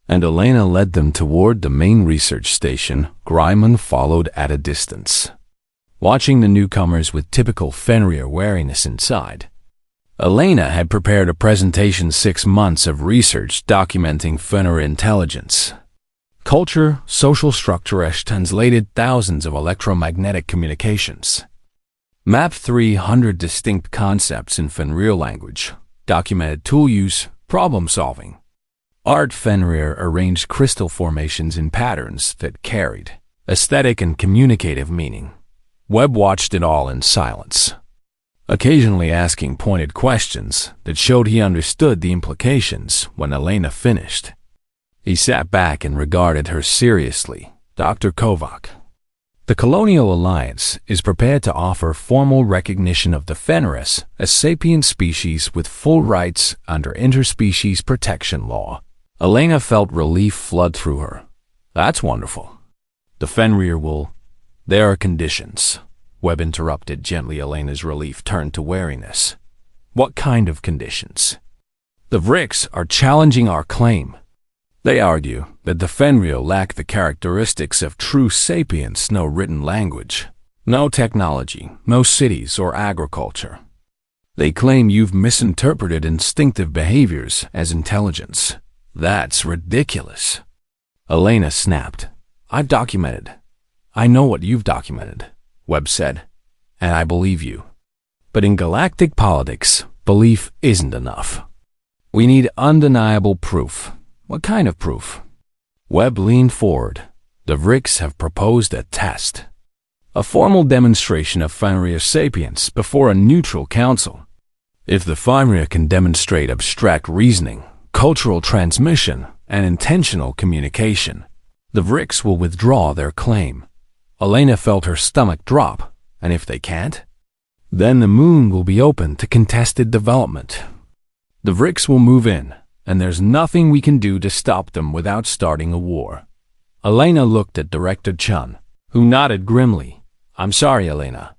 and Elena led them toward the main research station. Greiman followed at a distance, watching the newcomers with typical Fenrir wariness inside. Elena had prepared a presentation, 6 months of research documenting Fenrir intelligence, culture, social structure, as translated thousands of electromagnetic communications, mapped 300 distinct concepts in Fenrir language, documented tool use, problem solving. Art Fenrir arranged crystal formations in patterns that carried aesthetic and communicative meaning. Webb watched it all in silence, occasionally asking pointed questions that showed he understood the implications. When Elena finished, he sat back and regarded her seriously. "Dr. Kovac, the Colonial Alliance is prepared to offer formal recognition of the Fenris as sapient species with full rights under interspecies protection law." Elena felt relief flood through her. "That's wonderful. The Fenrir will—" "There are conditions," Webb interrupted gently. Elena's relief turned to wariness. "What kind of conditions?" "The Vrix are challenging our claim. They argue that the Fenrir lack the characteristics of true sapience: no written language, no technology, no cities or agriculture. They claim you've misinterpreted instinctive behaviors as intelligence." "That's ridiculous," Elena snapped. "I've documented. I know what you've documented," Webb said, "and I believe you. But in galactic politics, belief isn't enough. We need undeniable proof." "What kind of proof?" Webb leaned forward. "The Vrix have proposed a test. A formal demonstration of Fenrir sapience before a neutral council. If the Fenrir can demonstrate abstract reasoning, cultural transmission, and intentional communication, the Vrix will withdraw their claim." Elena felt her stomach drop. "And if they can't?" "Then the moon will be open to contested development. The Vrix will move in, and there's nothing we can do to stop them without starting a war." Elena looked at Director Chun, who nodded grimly. "I'm sorry, Elena.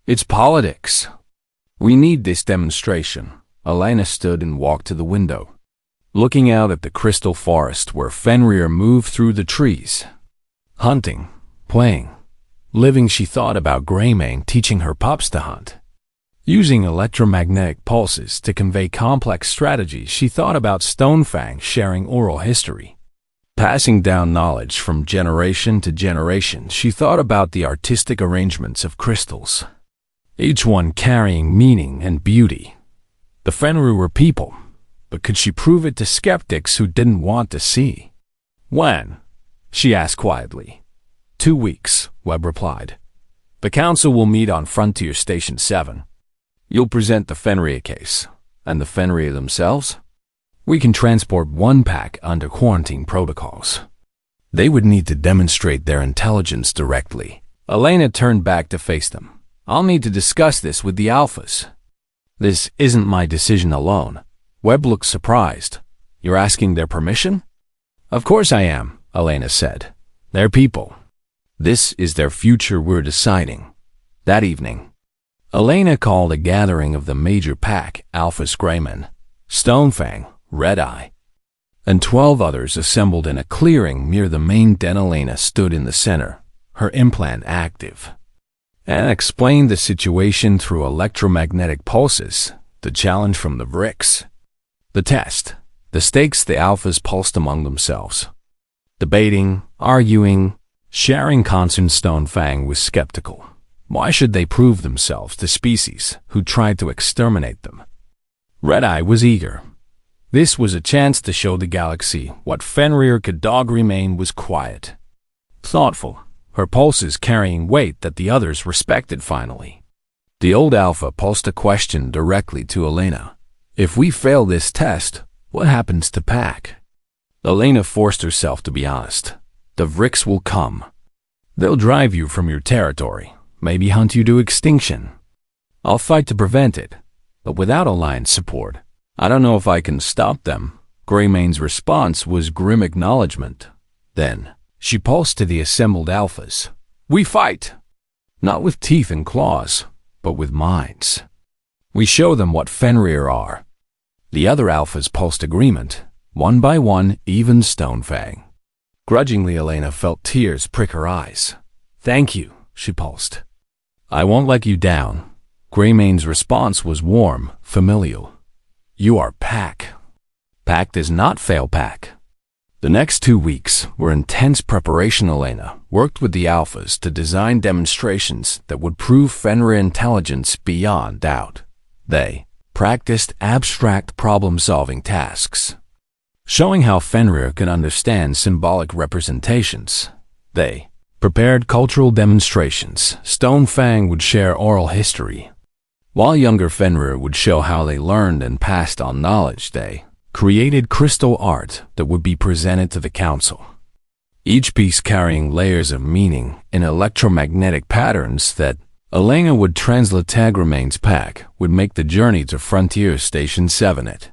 It's politics. We need this demonstration." Elena stood and walked to the window, looking out at the crystal forest where Fenrir moved through the trees. Hunting, playing, living. She thought about Greymane teaching her pups to hunt, using electromagnetic pulses to convey complex strategies. She thought about Stonefang sharing oral history, passing down knowledge from generation to generation. She thought about the artistic arrangements of crystals, each one carrying meaning and beauty. The Fenrir were people, but could she prove it to skeptics who didn't want to see? "When?" she asked quietly. 2 weeks, Webb replied. "The council will meet on Frontier Station 7. You'll present the Fenrir case. And the Fenrir themselves? We can transport 1 pack under quarantine protocols. They would need to demonstrate their intelligence directly." Elena turned back to face them. "I'll need to discuss this with the Alphas." "This isn't my decision alone." Webb looked surprised. "You're asking their permission?" "Of course I am," Elena said. "They're people. This is their future we're deciding." That evening, Elena called a gathering of the major pack, Alpha Grayman, Stonefang, Red-Eye, and 12 others assembled in a clearing near the main den. Elena stood in the center, her implant active, and explained the situation through electromagnetic pulses, the challenge from the bricks, the test, the stakes. The alphas pulsed among themselves, debating, arguing, sharing concerns. Stonefang was skeptical. Why should they prove themselves to species who tried to exterminate them? Red-Eye was eager. This was a chance to show the galaxy what Fenrir could. Dog remain was quiet, thoughtful, her pulses carrying weight that the others respected. Finally, the old alpha pulsed a question directly to Elena. If we fail this test, what happens to Pack? Elena forced herself to be honest. The Vrix will come. They'll drive you from your territory, maybe hunt you to extinction. I'll fight to prevent it, but without Alliance support, I don't know if I can stop them. Greymane's response was grim acknowledgement. Then, she pulsed to the assembled alphas. We fight! Not with teeth and claws, but with minds. We show them what Fenrir are. The other alphas pulsed agreement, one by one, even Stonefang. Grudgingly, Elena felt tears prick her eyes. Thank you, she pulsed. I won't let you down. Greymane's response was warm, familial. You are Pack. Pack does not fail Pack. The next 2 weeks were intense preparation. Elena worked with the alphas to design demonstrations that would prove Fenrir intelligence beyond doubt. They practiced abstract problem-solving tasks, showing how Fenrir could understand symbolic representations. They prepared cultural demonstrations. Stonefang would share oral history, while younger Fenrir would show how they learned and passed on knowledge. They created crystal art that would be presented to the council, each piece carrying layers of meaning in electromagnetic patterns that Elena would translate. Greymane's pack would make the journey to Frontier Station 7. It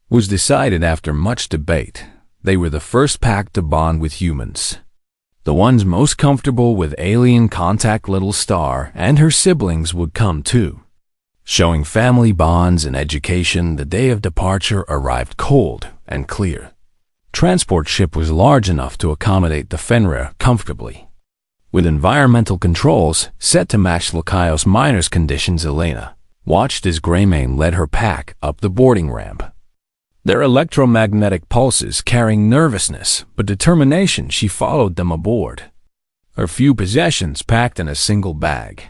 was decided after much debate. They were the first pack to bond with humans, the ones most comfortable with alien contact. Little Star and her siblings would come too, showing family bonds and education. The day of departure arrived cold and clear. Transport ship was large enough to accommodate the Fenrir comfortably, with environmental controls set to match Lakaios Miner's conditions. Elena watched as Greymane led her pack up the boarding ramp, their electromagnetic pulses carrying nervousness but determination. She followed them aboard, her few possessions packed in a single bag.